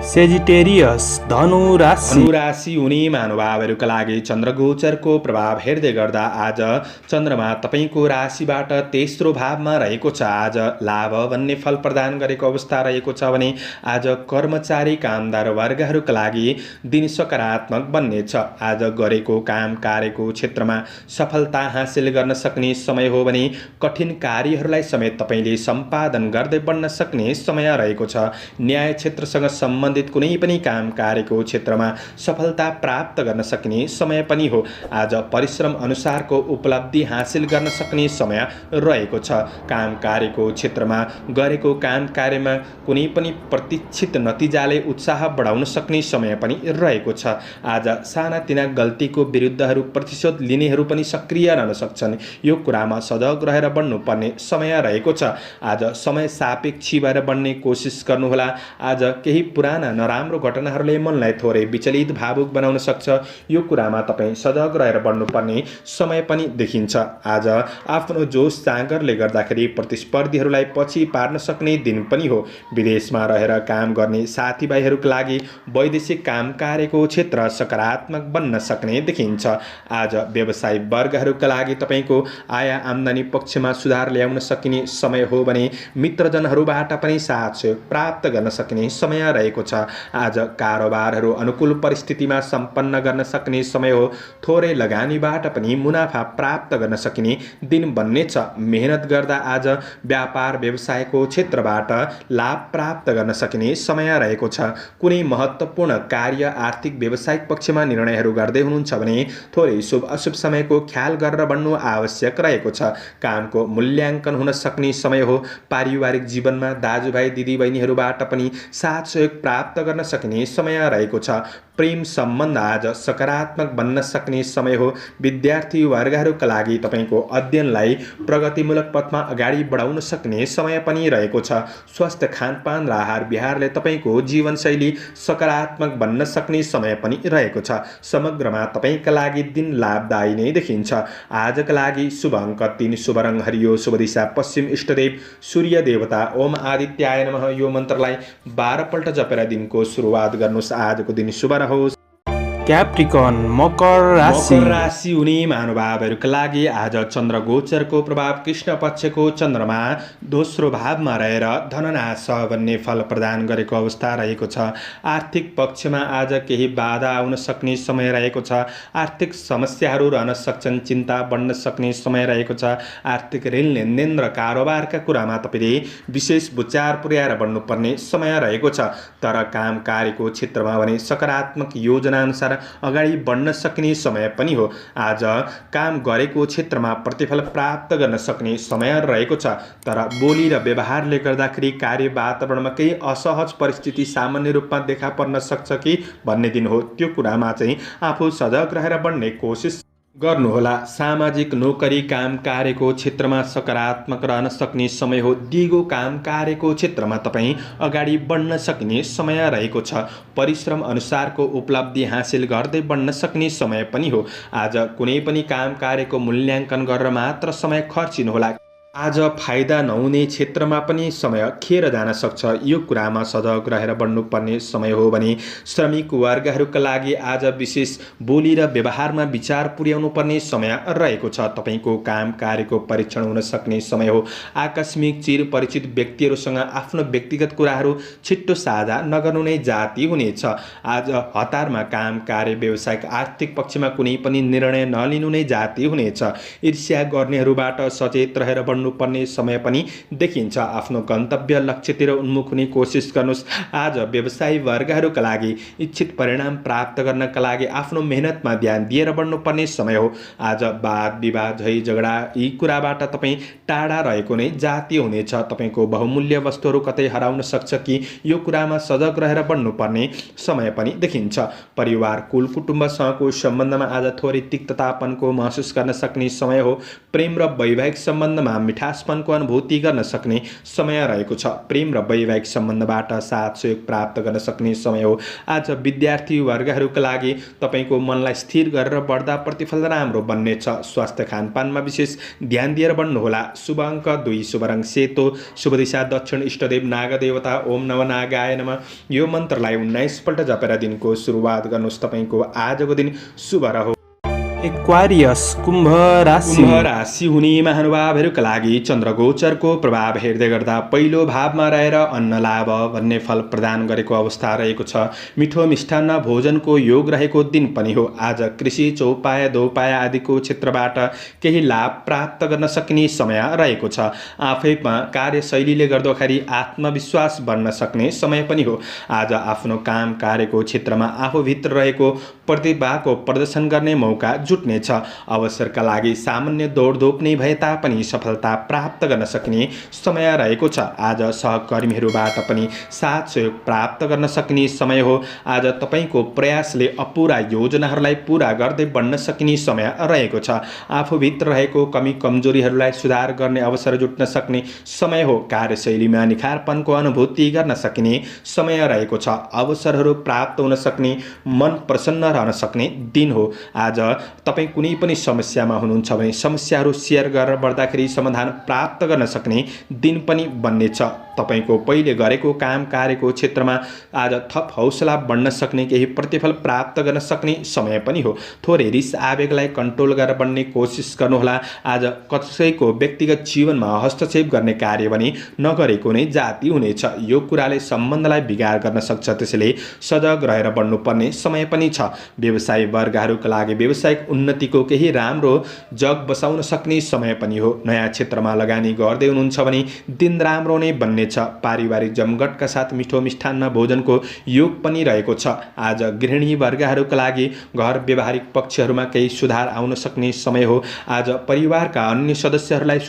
सेजिटेरियस धनु राशि हुने महानुभावहरूका लागि चन्द्रगोचरको प्रभाव हेर्दै गर्दा आज चन्द्रमा तपाईँको राशिबाट तेस्रो भावमा रहेको छ। आज लाभ भन्ने फल प्रदान गरेको अवस्था रहेको छ भने आज कर्मचारी कामदार वर्गहरूका लागि दिन सकारात्मक बन्नेछ। आज गरेको काम कार्यको क्षेत्रमा सफलता हासिल गर्न सक्ने समय हो भने कठिन कार्यहरूलाई समेत तपाईँले सम्पादन गर्दै बढ्न सक्ने समय रहेको छ। न्याय क्षेत्रसँग सम्बन्धित कुनै पनि काम कार्यको क्षेत्रमा सफलता प्राप्त गर्न सक्ने समय पनि हो। आज परिश्रम अनुसारको उपलब्धि हासिल गर्न सक्ने समय रहेको छ। काम कार्यको क्षेत्रमा गरेको काम कार्यमा कुनै पनि प्रतीक्षित नतिजाले उत्साह बढाउन सक्ने समय पनि रहेको छ। आज सानातिना गल्तीको विरुद्धहरू प्रतिशोध लिनेहरू पनि सक्रिय रहन सक्छन्। यो कुरामा सजग रहेर बढ्नुपर्ने समय रहेको छ। आज समय सापेक्षी भएर बढ्ने कोसिस गर्नुहोला। आज केही पुराना नराम्रो घटनाहरूले मनलाई थोरै विचलित भावुक बनाउन सक्छ। यो कुरामा तपाईँ सजग रहेर बढ्नुपर्ने समय पनि देखिन्छ। आज आफ्नो जोस जाँगरले गर्दाखेरि प्रतिस्पर्धीहरूलाई पछि पार्न सक्ने दिन पनि हो। विदेशमा रहेर काम गर्ने साथीभाइहरूका लागि वैदेशिक काम कार्यको क्षेत्र सकारात्मक बन्न सक्ने देखिन्छ। आज व्यवसायिक वर्गहरूका लागि तपाईँको आय आम्दानी पक्षमा सुधार ल्याउन सकिने समय हो भने मित्रजनहरूबाट पनि साथ सहयोग प्राप्त गर्न सक्ने समय रहेको छ। आज कारोबारहरू अनुकूल परिस्थितिमा सम्पन्न गर्न सक्ने समय हो। थोरै लगानीबाट पनि मुनाफा प्राप्त गर्न सकिने दिन बन्नेछ। मेहनत गर्दा आज व्यापार व्यवसायको क्षेत्रबाट लाभ प्राप्त गर्न सकिने समय रहेको छ। कुनै महत्त्वपूर्ण कार्य आर्थिक व्यवसायिक पक्षमा निर्णयहरू गर्दै हुनुहुन्छ भने थोरै शुभ अशुभ समयको ख्याल गरेर बढ्नु आवश्यक रहेको छ। कामको मूल्याङ्कन हुन सक्ने समय हो। पारिवारिक जीवनमा दाजुभाइ दिदीबहिनीहरूबाट पनि साथ सहयोग प्राप्त गर्न सक्ने समय रहेको छ। प्रेम सम्बन्ध आज सकारात्मक बन्न सक्ने समय हो। विद्यार्थी वर्गहरूका लागि तपाईँको अध्ययनलाई प्रगतिमूलक पथमा अगाडि बढाउन सक्ने समय पनि रहेको छ। स्वस्थ खानपान र आहार विहारले तपाईँको जीवनशैली सकारात्मक बन्न सक्ने समय पनि रहेको छ। समग्रमा तपाईँका लागि दिन लाभदायी नै देखिन्छ। आजका लागि शुभ अङ्क 3, शुभ रङ हरियो, शुभ दिशा पश्चिम, इष्टदेव सूर्य देवता ओम आदित्याय नमः। यो मन्त्रलाई 12 पल्ट जपेर दिनको सुरुवात गर्नुहोस्। आजको दिन शुभ रहोस्। क्याप्रिकन मकर राशि हुने महानुभावहरूका लागि आज चन्द्रगोचरको प्रभाव कृष्ण पक्षको चन्द्रमा दोस्रो भावमा रहेर धननाश भन्ने फल प्रदान गरेको अवस्था रहेको छ। आर्थिक पक्षमा आज केही बाधा आउन सक्ने समय रहेको छ। आर्थिक समस्याहरू रहन सक्छन्। चिन्ता बढ्न सक्ने समय रहेको छ। आर्थिक ऋण लेनदेन र कारोबारका कुरामा तपाईँले विशेष विचार पुर्याएर बढ्नुपर्ने समय रहेको छ। तर काम कार्यको क्षेत्रमा भने सकारात्मक योजना अनुसार अगाडि बढ्न सक्ने समय पनि हो। आज काम गरेको क्षेत्रमा प्रतिफल प्राप्त गर्न सक्ने समय रहेको छ। तर बोली र व्यवहारले गर्दाखेरि कार्य वातावरणमा केही असहज परिस्थिति सामान्य रूपमा देखा पर्न सक्छ कि भन्ने दिन हो। त्यो कुरामा चाहिँ आफू सजग रहेर बढ्ने कोसिस गर्नुहोला। सामाजिक नोकरी काम कार्यको क्षेत्रमा सकारात्मक रहन सक्ने समय हो। दिगो काम कार्यको क्षेत्रमा तपाईँ अगाडि बढ्न सक्ने समय रहेको छ। परिश्रम अनुसारको उपलब्धि हासिल गर्दै बढ्न सक्ने समय पनि हो। आज कुनै पनि काम कार्यको मूल्याङ्कन गरेर मात्र समय खर्चिनुहोला। आज फाइदा नहुने क्षेत्रमा पनि समय खेर जान सक्छ। यो कुरामा सजग रहेर बढ्नुपर्ने समय हो भने श्रमिक वर्गहरूका लागि आज विशेष बोली र व्यवहारमा विचार पुर्याउनु पर्ने समय रहेको छ। तपाईँको काम कार्यको परीक्षण हुन सक्ने समय हो। आकस्मिक चिर परिचित व्यक्तिहरूसँग आफ्नो व्यक्तिगत कुराहरू छिट्टो साझा नगर्नु नै जाति हुनेछ। आज हतारमा काम कार्य व्यवसायिक आर्थिक पक्षमा कुनै पनि निर्णय नलिनु नै जाति हुनेछ। ईर्ष्या गर्नेहरूबाट सचेत रहेर बन्नुपर्ने समय पनि देखिन्छ। आफ्नो गन्तव्य लक्ष्यतिर उन्मुख हुने कोसिस गर्नुहोस्। आज व्यवसायी वर्गहरूका लागि इच्छित परिणाम प्राप्त गर्नका लागि आफ्नो मेहनतमा ध्यान दिएर बढ्नुपर्ने समय हो। आज वाद विवाद झै झगडा यी कुराबाट तपाईँ टाढा रहेको नै जाति हुनेछ। तपाईँको बहुमूल्य वस्तुहरू कतै हराउन सक्छ कि यो कुरामा सजग रहेर बढ्नुपर्ने समय पनि देखिन्छ। परिवार कुल कुटुम्बसँगको सम्बन्धमा आज थोरै तिक्ततापनको महसुस गर्न सक्ने समय हो। प्रेम र वैवाहिक सम्बन्धमा मिठासपनको अनुभूति गर्न सक्ने समय रहेको छ। प्रेम र वैवाहिक सम्बन्धबाट साथ सहयोग प्राप्त गर्न सक्ने समय हो। आज विद्यार्थी वर्गहरूका लागि तपाईँको मनलाई स्थिर गरेर बढ्दा प्रतिफल राम्रो बन्नेछ। स्वास्थ्य खानपानमा विशेष ध्यान दिएर बढ्नुहोला। शुभ अङ्क 2, शुभ रङ सेतो, शुभ दिशा दक्षिण, इष्टदेव नागदेवता ओम नमः नागाय नमः। यो मन्त्रलाई 19 पल्ट जपेर दिनको सुरुवात गर्नुहोस्। तपाईँको आजको दिन शुभ रहोस्। एक्वारियस कुम्भ राशि हुने महानुभावहरूका लागि चन्द्रगोचरको प्रभाव हेर्दै गर्दा पहिलो भावमा रहेर अन्न लाभ भन्ने फल प्रदान गरेको अवस्था रहेको छ। मिठो मिष्टान्न भोजनको योग रहेको दिन पनि हो। आज कृषि, चौपाया, दोपाया आदिको क्षेत्रबाट केही लाभ प्राप्त गर्न सकिने समय रहेको छ। आफैमा कार्यशैलीले गर्दाखेरि आत्मविश्वास बढ्न सक्ने समय पनि हो। आज आफ्नो काम कार्यको क्षेत्रमा आफूभित्र रहेको प्रतिभाको प्रदर्शन गर्ने मौका जुट्नेछ। अवसरका लागि सामान्य दौडधोप नै भए तापनि सफलता प्राप्त गर्न सकिने समय रहेको छ। आज सहकर्मीहरूबाट पनि साथ सहयोग प्राप्त गर्न सकिने समय हो। आज तपाईँको प्रयासले अपुरा योजनाहरूलाई पुरा गर्दै बढ्न सकिने समय रहेको छ। आफूभित्र रहेको कमी कमजोरीहरूलाई सुधार गर्ने अवसर जुट्न सक्ने समय हो। कार्यशैलीमा निखारपनको अनुभूति गर्न सकिने समय रहेको छ। अवसरहरू प्राप्त हुन सक्ने, मन प्रसन्न रहन सक्ने दिन हो। आज तपाईँ कुनै पनि समस्यामा हुनुहुन्छ भने समस्याहरू सेयर गरेर बढ्दाखेरि समाधान प्राप्त गर्न सक्ने दिन पनि बन्नेछ। तपाईँको पहिले गरेको काम कार्यको क्षेत्रमा आज थप हौसला बढ्न सक्ने, केही प्रतिफल प्राप्त गर्न सक्ने समय पनि हो। थोरै रिस आवेगलाई कन्ट्रोल गरेर बढ्ने कोसिस गर्नुहोला। आज कसैको व्यक्तिगत जीवनमा हस्तक्षेप गर्ने कार्य पनि नगरेको नै जाति हुनेछ। यो कुराले सम्बन्धलाई बिगार गर्न सक्छ, त्यसैले सजग रहेर बढ्नुपर्ने समय पनि छ। व्यवसायी वर्गहरूका लागि व्यावसायिक उन्नतिको केही राम्रो जग बसाउन सक्ने समय पनि हो। नयाँ क्षेत्रमा लगानी गर्दै हुनुहुन्छ भने दिन राम्रो नै बन्नेछ। पारिवारिक जमघटका साथ मिठो मिष्टान्न भोजनको योग पनि रहेको छ। आज गृहिणी वर्गहरूका लागि घर व्यवहारिक पक्षहरूमा केही सुधार आउन सक्ने समय हो। आज परिवारका अन्य सदस्यहरूलाई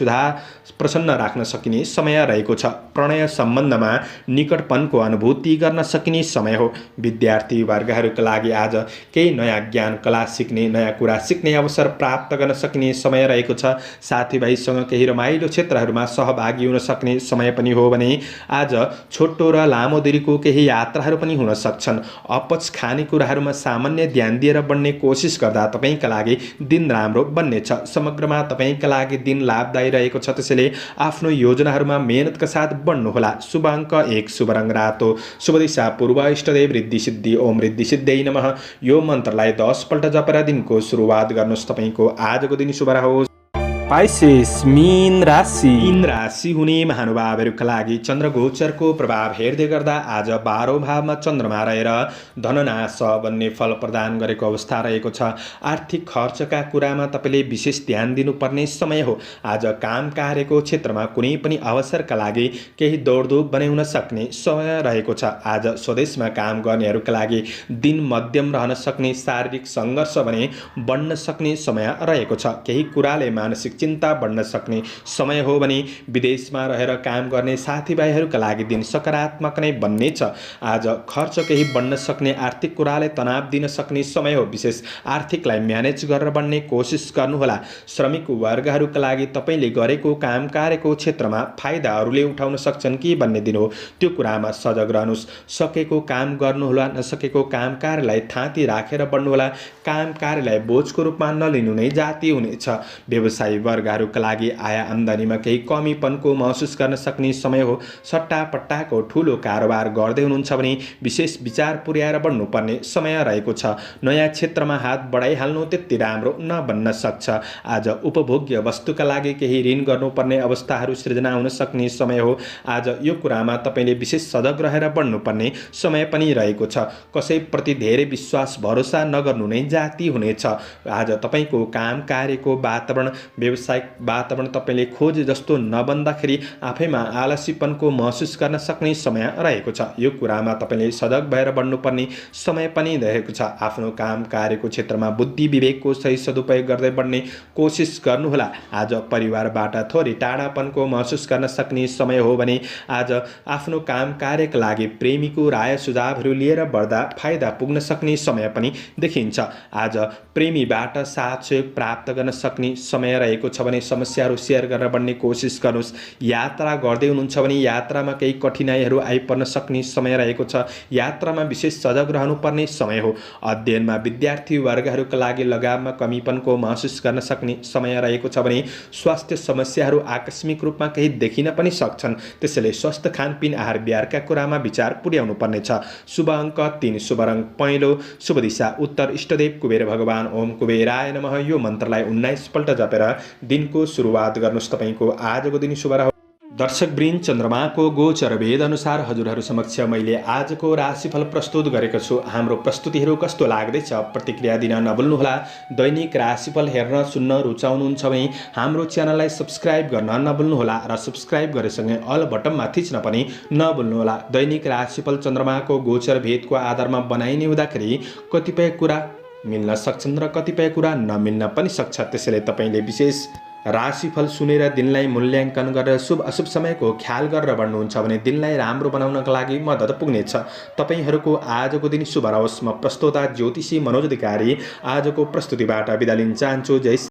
प्रसन्न राख्न सकिने समय रहेको छ। प्रणय सम्बन्धमा निकटपनको अनुभूति गर्न सकिने समय हो। विद्यार्थी वर्गहरूका लागि आज केही नयाँ ज्ञान कला सिक्ने, नयाँ कुरा सिक्ने अवसर प्राप्त गर्न सकिने समय रहेको छ। साथीभाइसँग केही रमाइलो क्षेत्रहरूमा सहभागी हुन सक्ने समय पनि हो भने आज छोटो र लामो दूरीको केही यात्राहरू पनि हुन सक्छन्। अपच खाने कुराहरूमा सामान्य ध्यान दिएर बढ्ने कोसिस गर्दा तपाईँका लागि दिन राम्रो बन्नेछ। समग्रमा तपाईँका लागि दिन लाभदायी रहेको छ, त्यसैले आफ्नो योजनाहरूमा मेहनतका साथ बढ्नुहोला। शुभ अङ्क 1, शुभ रङ रातो, शुभ दिशा पूर्व, इष्टदेव रिद्धि सिद्धि ओम रिद्धि सिद्धियै नमः। यो मन्त्रलाई 10 पल्ट जपेर दिनको सुरुवात गर्नुहोस्। तपाईँको आजको दिन शुभ रहोस्। पाइसेस मीन राशि हुने महानुभावहरूका लागि चन्द्रगोचरको प्रभाव हेर्दै गर्दा आज 12औं भावमा चन्द्रमा रहेर धननाश भन्ने फल प्रदान गरेको अवस्था रहेको छ। आर्थिक खर्चका कुरामा तपाईँले विशेष ध्यान दिनुपर्ने समय हो। आज काम कार्यको क्षेत्रमा कुनै पनि अवसरका लागि केही दौडधुप बनाउन सक्ने समय रहेको छ। आज स्वदेशमा काम गर्नेहरूका लागि दिन मध्यम रहन सक्ने, शारीरिक सङ्घर्ष भने बढ्न सक्ने समय रहेको छ। केही कुराले मानसिक चिन्ता बढ्न सक्ने समय हो भने विदेशमा रहेर काम गर्ने साथीभाइहरूका लागि दिन सकारात्मक नै बन्नेछ। आज खर्च केही बढ्न सक्ने, आर्थिक कुराले तनाव दिन सक्ने समय हो। विशेष आर्थिकलाई म्यानेज गरेर बढ्ने कोसिस गर्नुहोला। श्रमिक वर्गहरूका लागि तपाईँले गरेको काम कार्यको क्षेत्रमा फाइदाहरूले उठाउन सक्छन् कि भन्ने दिन हो, त्यो कुरामा सजग रहनुहोस्। सकेको काम गर्नुहोला, नसकेको काम कार्यलाई थाँती राखेर बढ्नुहोला। काम कार्यलाई बोझको रूपमा नलिनु नै जाति हुनेछ। व्यवसायी वर्गहरूका लागि आय आम्दानीमा केही कमीपनको महसुस गर्न सक्ने समय हो। सट्टापट्टाको ठुलो कारोबार गर्दै हुनुहुन्छ भने विशेष विचार पुर्याएर बढ्नुपर्ने समय रहेको छ। नयाँ क्षेत्रमा हात बढाइहाल्नु त्यति राम्रो नबन्न सक्छ। आज उपभोग्य वस्तुका लागि केही ऋण गर्नुपर्ने अवस्थाहरू सृजना हुन सक्ने समय हो। आज यो कुरामा तपाईँले विशेष सजग रहेर बढ्नुपर्ने समय पनि रहेको छ। कसैप्रति धेरै विश्वास भरोसा नगर्नु नै जाति हुनेछ। आज तपाईँको काम कार्यको वातावरण, व्यावसायिक वातावरण तपाईले खोजे जस्तो नबन्दाखेरि आफैमा आलसीपनको महसुस गर्न सक्ने समय रहेको छ। यो कुरामा तपाईले सजग भएर बढ्नुपर्ने समय पनि रहेको छ। आफ्नो काम कार्यको क्षेत्रमा बुद्धि विवेकको सही सदुपयोग गर्दै बढ्ने कोसिस गर्नुहोला। आज परिवारबाट थोरै टाढापनको महसुस गर्न सक्ने समय हो भने आज आफ्नो काम कार्यका लागि प्रेमीको राय सुझावहरू लिएर बढ्दा फाइदा पुग्न सक्ने समय पनि देखिन्छ। आज प्रेमीबाट साथ सहयोग प्राप्त गर्न सक्ने समय रहेको छ भने समस्याहरू सेयर गरेर बढ्ने कोसिस गर्नुहोस्। यात्रा गर्दै हुनुहुन्छ भने यात्रामा केही कठिनाइहरू आइपर्न सक्ने समय रहेको छ। यात्रामा विशेष सजग रहनुपर्ने समय हो। अध्ययनमा विद्यार्थी वर्गहरूका लागि लगाममा कमीपनको महसुस गर्न सक्ने समय रहेको छ भने स्वास्थ्य समस्याहरू आकस्मिक रूपमा केही देखिन पनि सक्छन्। त्यसैले स्वस्थ खानपिन आहार विहारका कुरामा विचार पुर्याउनु पर्नेछ। शुभ अङ्क 3, शुभ रङ पहेँलो, शुभ दिशा उत्तर, इष्टदेव कुबेर भगवान ओम कुबेराय नमः। यो मन्त्रलाई 19 पल्ट जपेर दिनको सुरुवात गर्नुहोस्। तपाईको आजको दिन शुभ रहोस्। दर्शकवृन्द, चन्द्रमाको गोचर भेद अनुसार हजुरहरू समक्ष मैले आजको राशिफल प्रस्तुत गरेको छु। हाम्रो प्रस्तुतिहरू कस्तो लाग्दैछ प्रतिक्रिया दिन नभुल्नुहोला। दैनिक राशिफल हेर्न सुन्न रुचाउनुहुन्छ भने हाम्रो च्यानललाई सब्स्क्राइब गर्न नभुल्नुहोला र सब्स्क्राइब गरेसँगै अल बटनमा थिच्न पनि नभुल्नुहोला। दैनिक राशिफल चन्द्रमाको गोचर भेदको आधारमा बनाइने हुँदाखेरि कतिपय कुरा मिल्न सक्छन् र कतिपय कुरा नमिल्न पनि सक्छ। त्यसैले तपाईले विशेष राशिफल सुनेर दिनलाई मूल्याङ्कन गरेर शुभ अशुभ समयको ख्याल गरेर बढ्नुहुन्छ भने दिनलाई राम्रो बनाउनका लागि मद्दत पुग्नेछ। तपाईहरूको आजको दिन शुभ रहोस्। म प्रस्तोता ज्योतिषी मनोज अधिकारी आजको प्रस्तुतिबाट बिदा लिन चाहन्छु। जय